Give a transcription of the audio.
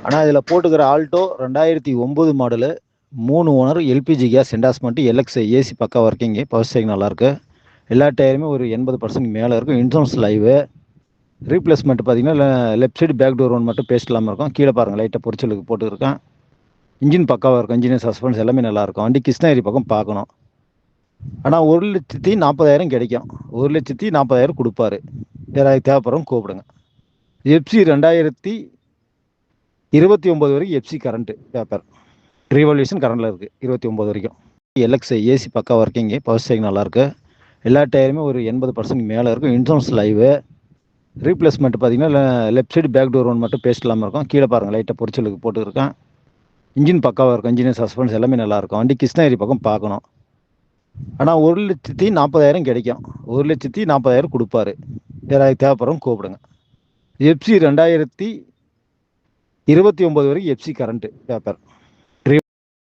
ஆனால் இதில் போட்டுக்கிற Alto 2009 model 3 owner LPG gas endorsement LX AC பக்கா ஒர்க்கிங்கு பவர் ஸ்டேரிங் நல்லாயிருக்கு. எல்லா டயருமே ஒரு 80% மேலே இருக்கும். Insurance live. ரீப்ளேஸ்மெண்ட் பார்த்தீங்கன்னா லெஃப்ட் சைடு பேக் டோர் ஒன்று மட்டும் பேஸ்ட் இல்லாமல் இருக்கும். கீழே பாருங்கள் லைட்டாக பொரிச்சலுக்கு போட்டுருக்கேன். இன்ஜின் பக்காவாக இருக்கும். இன்ஜின் சஸ்பென்ஸ் எல்லாமே நல்லாயிருக்கும். வண்டி கிருஷ்ணகிரி பக்கம் பார்க்கணும். ஆனால் 1,40,000 கிடைக்கும். 1,40,000 கொடுப்பாரு. யாராவது தேவைப்படுறவங்க கூப்பிடுங்க. எஃப்சி 2029 வரைக்கும் எஃப்சி கரண்ட்டு பேப்பர் ரிவல்யூஷன் கரண்டில் இருக்குது. 29 வரைக்கும். எல்எக்ஸ் ஏசி பக்கா ஒர்க்கிங்கு பவர் ஸ்டேரிங் நல்லாயிருக்கு. எல்லா டயருமே ஒரு 80% மேலே இருக்கும். Insurance live. ரீப்ளேஸ்மெண்ட் பார்த்தீங்கன்னா லெஃப்ட் சைடு பேக் டோர் ஒன்று மட்டும் பேஸ்ட் இல்லாமல் இருக்கும். கீழே பாருங்கள் லைட்டாக பொரிச்சலுக்கு போட்டுருக்கேன். இன்ஜின் பக்காவாக இருக்கும். இன்ஜின் சஸ்பென்ஸ் எல்லாமே நல்லாயிருக்கும். வண்டி கிருஷ்ணகிரி பக்கம் பார்க்கணும். ஆனால் 1,40,000 கிடைக்கும். 1,40,000 கொடுப்பாரு. யாராவது தேவைப்படுறவங்க கூப்பிடுங்க. எஃப்சி 2029 வரைக்கும் எஃப்சி கரண்ட்டு பேப்பர்